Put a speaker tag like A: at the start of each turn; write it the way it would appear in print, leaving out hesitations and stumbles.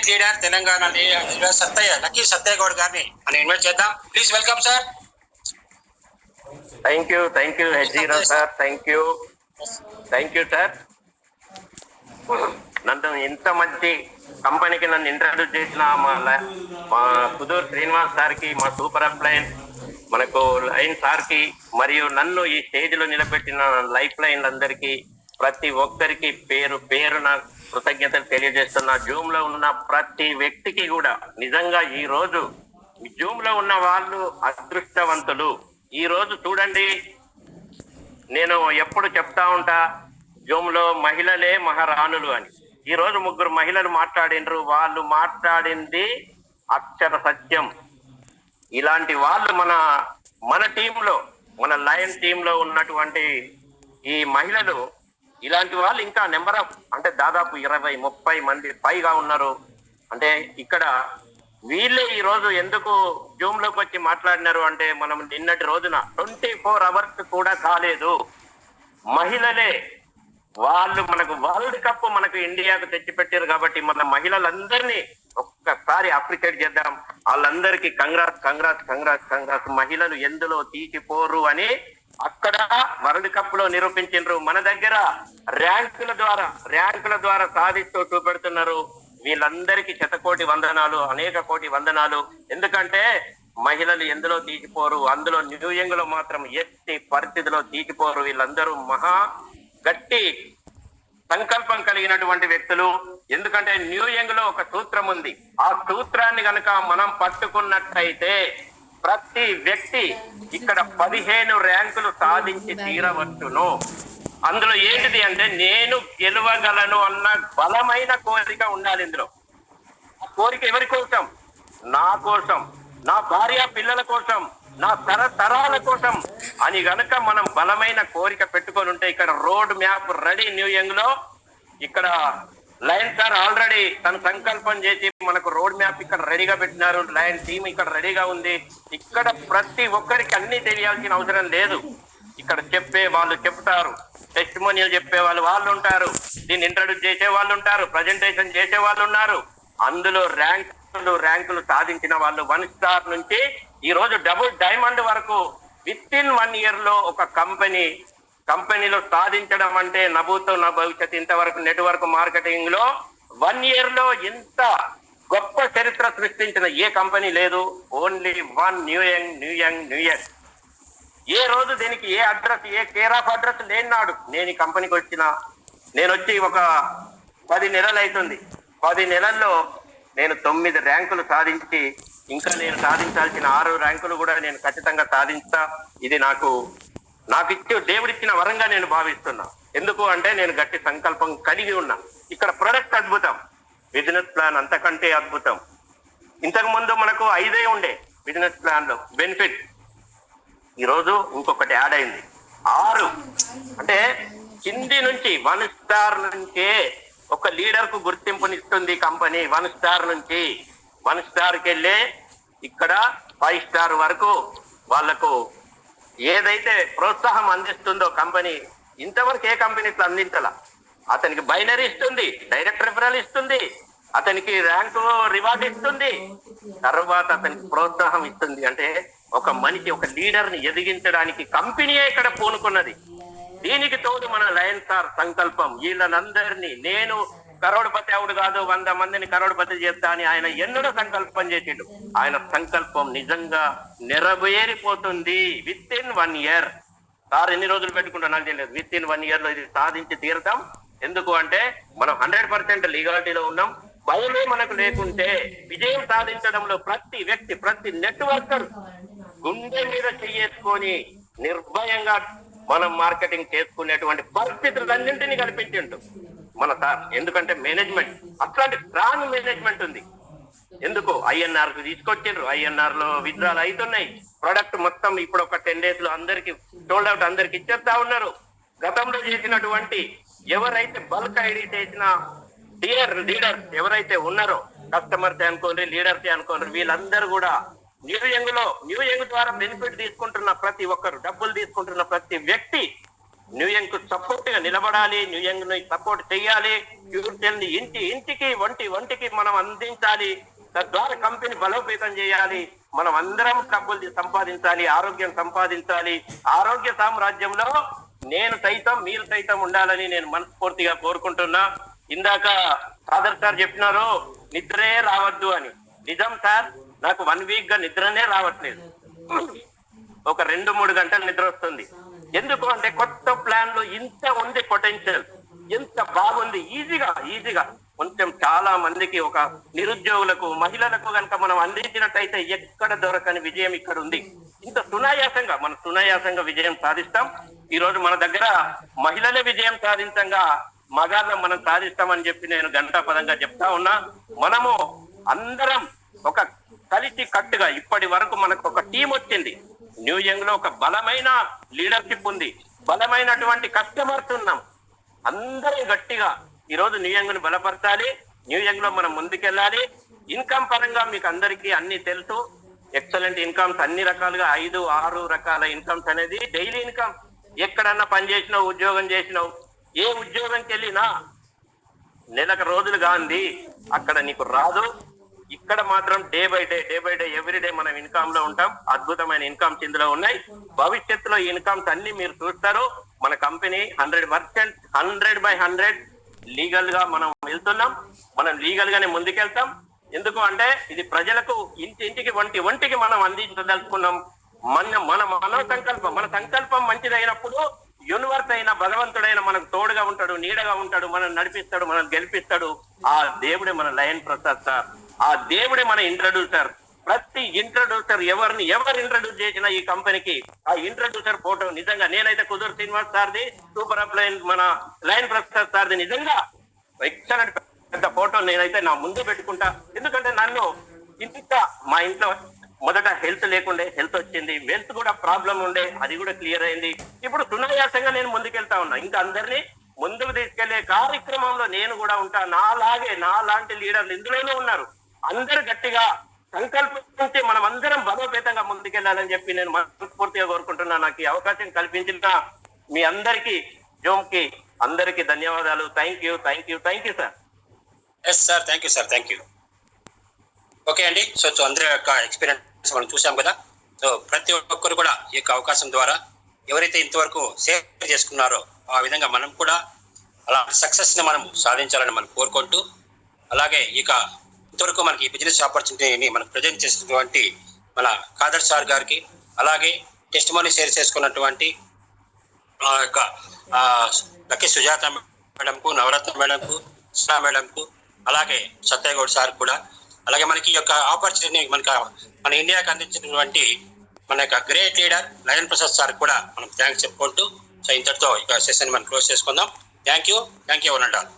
A: Youth leader Telangana Sattaiah lucky Sattaiah Goud గారిని మనం invite చేద్దాం. Please welcome sir.
B: Thank you హెజీరా సార్. Thank you sir. నన్ను ఇంత మంచి కంపెనీకి నన్ను ఇంట్రడ్యూస్ చేసిన మా కుదూర్ శ్రీనివాస్ సార్కి, మా సూపర్ అప్లైన్ మనకు లైన్ సార్కి, మరియు నన్ను ఈ స్టేజ్ లో నిలబెట్టిన లైఫ్ లైన్ అందరికీ, ప్రతి ఒక్కరికి పేరు పేరున కృతజ్ఞతలు తెలియజేస్తున్నా. జూమ్ లో ఉన్న ప్రతి వ్యక్తికి కూడా నిజంగా ఈ రోజు జూమ్ లో ఉన్న వాళ్ళు అదృష్టవంతులు. ఈ రోజు చూడండి, నేను ఎప్పుడు చెప్తా ఉంటా జూమ్ లో మహిళలే మహారాణులు అని. ఈ రోజు ముగ్గురు మహిళలు మాట్లాడినరు, వాళ్ళు మాట్లాడింది అక్షర సత్యం. ఇలాంటి వాళ్ళు మన టీంలో, మన లయన్ టీంలో ఉన్నటువంటి ఈ మహిళలు, ఇలాంటి వాళ్ళు ఇంకా నెంబర్ ఆఫ్, అంటే దాదాపు 20-30 మంది పైగా ఉన్నారు. అంటే ఇక్కడ వీళ్ళే ఈ రోజు ఎందుకు జూమ్ లోకి వచ్చి మాట్లాడినారు అంటే, మనం నిన్నటి రోజున 24 అవర్స్ కూడా కాలేదు, మహిళలే వాళ్ళు మనకు వరల్డ్ కప్ మనకు ఇండియాకు తెచ్చిపెట్టారు. కాబట్టి మన మహిళలందరినీ ఒక్కసారి అప్రిషియేట్ చేద్దాం. వాళ్ళందరికీ కంగ్రాట్స్. మహిళలు ఎందులో తీసిపోరు అని అక్కడ వరల్డ్ కప్ లో నిరూపించారు. మన దగ్గర ర్యాంకుల ద్వారా సాధిస్తూ చూపెడుతున్నారు. వీళ్ళందరికీ శతకోటి వందనాలు, అనేక కోటి వందనాలు. ఎందుకంటే మహిళలు ఎందులో తీసిపోరు, అందులో న్యూయంగ్ లో మాత్రం ఎట్టి పరిస్థితిలో తీసిపోరు. వీళ్ళందరూ మహా గట్టి సంకల్పం కలిగినటువంటి వ్యక్తులు. ఎందుకంటే న్యూయంగ్ లో ఒక సూత్రం ఉంది. ఆ సూత్రాన్ని కనుక మనం పట్టుకున్నట్టయితే ప్రతి వ్యక్తి ఇక్కడ 15 ర్యాంకులు సాధించి తీరవచ్చును. అందులో ఏంటిది అంటే, నేను గెలవగలను అన్న బలమైన కోరిక ఉండాలి ఇందులో. ఆ కోరిక ఎవరి కోసం? నా కోసం, నా భార్య పిల్లల కోసం, నా తరతరాల కోసం అని గనక మనం బలమైన కోరిక పెట్టుకొని ఉంటే, ఇక్కడ రోడ్ మ్యాప్ రెడీ న్యూయంగ్ లో. ఇక్కడ లయన్ సార్ ఆల్రెడీ తన సంకల్పం చేసి మనకు రోడ్ మ్యాప్ ఇక్కడ రెడీగా పెట్టినారు. లయన్ టీమ్ ఇక్కడ రెడీగా ఉంది. ఇక్కడ ప్రతి ఒక్కరికి అన్ని తెలియాల్సిన అవసరం లేదు. ఇక్కడ చెప్పే వాళ్ళు చెప్తారు, టెస్టిమోనియల్ చెప్పే వాళ్ళు ఉంటారు, దీన్ని ఇంట్రడ్యూస్ చేసే వాళ్ళు ఉంటారు, ప్రజెంటేషన్ చేసే వాళ్ళు ఉన్నారు. అందులో ర్యాంకులు సాధించిన వాళ్ళు 1 స్టార్ నుంచి ఈ రోజు డబుల్ డైమండ్ వరకు విత్ ఇన్ 1 ఇయర్ లో ఒక కంపెనీలో సాధించడం అంటే నభూతో నా భవిష్యత్. ఇంతవరకు నెట్వర్క్ మార్కెటింగ్ లో 1 ఇయర్ లో ఇంత గొప్ప చరిత్ర సృష్టించిన ఏ కంపెనీ లేదు. ఓన్లీ వన్ న్యూయంగ్. ఏ రోజు దీనికి ఏ అడ్రస్, ఏ కేర్ ఆఫ్ అడ్రస్ లేనాడు నేను ఈ కంపెనీకి నేను వచ్చి ఒక 10 నెలలు అవుతుంది. 10 నెలల్లో నేను 9 ర్యాంకులు సాధించి, ఇంకా నేను సాధించాల్సిన 6 ర్యాంకులు కూడా నేను ఖచ్చితంగా సాధించా. ఇది నాకు దేవుడిచ్చిన వరంగా నేను భావిస్తున్నా. ఎందుకు అంటే నేను గట్టి సంకల్పం కలిగి ఉన్నా. ఇక్కడ ప్రొడక్ట్ అద్భుతం, బిజినెస్ ప్లాన్ అంతకంటే అద్భుతం. ఇంతకు ముందు మనకు 5 ఉండే బిజినెస్ ప్లాన్ లో బెనిఫిట్, ఈరోజు ఇంకొకటి యాడ్ అయింది 6. అంటే కింది నుంచి 1 స్టార్ నుంచే ఒక లీడర్ కు గుర్తింపునిస్తుంది కంపెనీ. 1 స్టార్ నుంచి 1 స్టార్కి వెళ్ళే ఇక్కడ 5 స్టార్ వరకు వాళ్లకు ఏదైతే ప్రోత్సాహం అందిస్తుందో కంపెనీ, ఇంతవరకు ఏ కంపెనీ ఇట్లా అందించాల. అతనికి బైనరీ ఇస్తుంది, డైరెక్ట్ రిఫరల్ ఇస్తుంది, అతనికి ర్యాంకు రివార్డ్ ఇస్తుంది, తర్వాత అతనికి ప్రోత్సాహం ఇస్తుంది. అంటే ఒక మనిషి, ఒక లీడర్ ని ఎదిగించడానికి కంపెనీయే ఇక్కడ పూనుకున్నది. దీనికి తోడు మన లయన్ సార్ సంకల్పం. వీళ్ళనందరినీ నేను కరోడ్పతి అవుడు కాదు, 100 మందిని కరోడ్పతి చేస్తా అని ఆయన ఎన్నడూ సంకల్పం చేసిండు. ఆయన సంకల్పం నిజంగా నెరవేరిపోతుంది విత్ ఇన్ 1 ఇయర్. సార్ ఎన్ని రోజులు పెట్టుకుంటా నాకు తెలియదు. విత్ ఇన్ 1 ఇయర్ లో ఇది సాధించి తీరుతాం. ఎందుకు అంటే మనం 100% లీగాలిటీలో ఉన్నాం. భయమే మనకు లేకుంటే విజయం సాధించడంలో ప్రతి వ్యక్తి, ప్రతి నెట్వర్కర్ గుండె మీద చెయ్యేసుకొని నిర్భయంగా మనం మార్కెటింగ్ చేసుకునేటువంటి పరిస్థితులన్నింటినీ కల్పించిండు మన సార్. ఎందుకంటే మేనేజ్మెంట్, అట్లాంటి స్ట్రాంగ్ మేనేజ్మెంట్ ఉంది. ఎందుకు INR కు తీసుకొచ్చిండ్రు, INR లో విత్డ్రాల్ అవుతున్నాయి. ప్రొడక్ట్ మొత్తం ఇప్పుడు ఒక 10 days లో అందరికి సోల్డ్ అవుట్, అందరికి ఇచ్చేస్తా ఉన్నారు. గతంలో చేసినటువంటి ఎవరైతే బల్క్ ఐడి చేసిన లీడర్స్ ఎవరైతే ఉన్నారో, కస్టమర్స్ అనుకోండి, లీడర్స్ అనుకోండి, వీళ్ళందరూ కూడా న్యూయంగ్ ద్వారా బెనిఫిట్ తీసుకుంటున్న ప్రతి ఒక్కరు, డబ్బులు తీసుకుంటున్న ప్రతి వ్యక్తి న్యూయంగ్ కు సపోర్ట్ గా నిలబడాలి, న్యూయంగ్ ని సపోర్ట్ చేయాలి, ప్యూర్టెల్ ని ఇంటికి వంటికి మనం అందించాలి. తద్వారా కంపెనీ బలోపేతం చేయాలి. మనం అందరం డబ్బులు సంపాదించాలి, ఆరోగ్యం సంపాదించాలి. ఆరోగ్య సామ్రాజ్యంలో నేను సైతం మీరు సైతం ఉండాలని నేను మనస్ఫూర్తిగా కోరుకుంటున్నా. ఇందాక ఫాదర్ సార్ చెప్పినారు నిద్రే రావద్దు అని. నిజం సార్, నాకు 1 వీక్ గా నిద్రనే రావట్లేదు. ఒక 2-3 గంటలు నిద్ర వస్తుంది. ఎందుకు అంటే కొత్త ప్లాన్ లో ఇంత ఉంది పొటెన్షియల్, ఎంత బాగుంది. ఈజీగా కొంచెం చాలా మందికి, ఒక నిరుద్యోగులకు, మహిళలకు కనుక మనం అందించినట్టయితే ఎక్కడ దొరకని విజయం ఇక్కడ ఉంది. ఇంత సునాయాసంగా విజయం సాధిస్తాం. ఈ రోజు మన దగ్గర మహిళలే విజయం సాధించంగా మగాళ్ళం మనం సాధిస్తామని చెప్పి నేను గంటాపదంగా చెప్తా ఉన్నా. మనము అందరం ఒక కలిసి కట్టుగా, ఇప్పటి వరకు మనకు ఒక టీం వచ్చింది. న్యూయంగ్ లో ఒక బలమైన లీడర్షిప్ ఉంది, బలమైనటువంటి కస్టమర్స్ ఉన్నాం. అందరం గట్టిగా ఈ రోజు న్యూయంగ్ ని బలపరచాలి. న్యూయంగ్ లో మనం ముందుకెళ్ళాలి. ఇన్కమ్ పరంగా మీకు అందరికీ అన్ని తెలుసు. ఎక్సలెంట్ ఇన్కమ్స్ అన్ని రకాలుగా 5-6 రకాల ఇన్కమ్స్ అనేది డైలీ ఇన్కమ్. ఎక్కడన్నా పని చేసినావు, ఉద్యోగం చేసినావు, ఏ ఉద్యోగంకి వెళ్ళినా నెలకు రోజులు కాంది అక్కడ నీకు రాదు. ఇక్కడ మాత్రం day by day every day మనం ఇన్కమ్ లో ఉంటాం. అద్భుతమైన ఇన్కమ్స్ ఇందులో ఉన్నాయి. భవిష్యత్తులో ఈ ఇన్కమ్స్ అన్ని మీరు చూస్తారు. మన కంపెనీ 100% 100/100 లీగల్ గా మనం వెళ్తున్నాం. మనం లీగల్ గానే ముందుకెళ్తాం. ఎందుకు అంటే ఇది ప్రజలకు ఇంటికి వంటికి మనం అందించదలుచుకున్నాం. మన సంకల్పం మంచిదైనప్పుడు యూనివర్స్ అయిన భగవంతుడైన మనకు తోడుగా ఉంటాడు, నీడగా ఉంటాడు, మనం నడిపిస్తాడు, మనం గెలిపిస్తాడు. ఆ దేవుడే మన లయన్ ప్రసాద్ సార్. ఆ దేవుడే మన ఇంట్రడ్యూసర్. ప్రతి ఇంట్రడ్యూసర్ ఎవరు ఇంట్రడ్యూస్ చేసిన ఈ కంపెనీకి ఆ ఇంట్రడ్యూసర్ ఫోటో నిజంగా నేనైతే కుదూర్ శ్రీనివాస్ సార్ది, సూపర్ అప్ లైన్ మన లయన్ ప్రసాద్ సార్ది నిజంగా ఎక్సలెంట్ పెద్ద ఫోటో నేనైతే నా ముందే పెట్టుకుంటా. ఎందుకంటే నన్ను మా ఇంట్లో మొదట హెల్త్ లేకుండే, హెల్త్ వచ్చింది. వెల్త్ కూడా ప్రాబ్లం ఉండే, అది కూడా క్లియర్ అయింది. ఇప్పుడు సునాయాసంగా నేను ముందుకెళ్తా ఉన్నా. ఇంకా అందరినీ ముందుకు తీసుకెళ్లే కార్యక్రమంలో నేను కూడా ఉంటా. నాలాంటి లీడర్లు ఇందులోనే ఉన్నారు. అందరు గట్టిగా సంకల్పించి మనం అందరం బలోపేతంగా ముందుకెళ్లాలని చెప్పి నేను మనస్ఫూర్తిగా కోరుకుంటున్నా. నాకు ఈ అవకాశం కల్పించిన మీ అందరికీ, జోమ్కి అందరికీ ధన్యవాదాలు. Thank you sir.
A: Yes sir, thank you. Okay అండి. సో అందరి యొక్క ఎక్స్పీరియన్స్ మనం చూసాం కదా. సో ప్రతి ఒక్కరు కూడా ఈ యొక్క అవకాశం ద్వారా ఎవరైతే ఇంతవరకు షేర్ చేసుకున్నారో ఆ విధంగా మనం కూడా అలా సక్సెస్ ని మనం సాధించాలని మనం కోరుకుంటూ, అలాగే ఇక ఇంతవరకు మనకి ఈ బిజినెస్ ఆపర్చునిటీని మనకు ప్రజెంట్ చేసినటువంటి మన ఖాదర్ సార్ గారికి, అలాగే టెస్టిమోనీ షేర్ చేసుకున్నటువంటి యొక్క లక్కీ సుజాత మేడంకు, నవరత్న మేడంకు, సునా మేడంకు, అలాగే సత్యగౌడ్ సార్ కూడా, అలాగే మనకి ఈ యొక్క ఆపర్చునిటీని మన ఇండియాకి అందించినటువంటి మన యొక్క great leader lion Prasad sir కూడా మనం థ్యాంక్స్ చెప్పుకుంటూ, సో ఇంతటితో ఇక సెషన్ మనం క్లోజ్ చేసుకుందాం. Thank you one and all.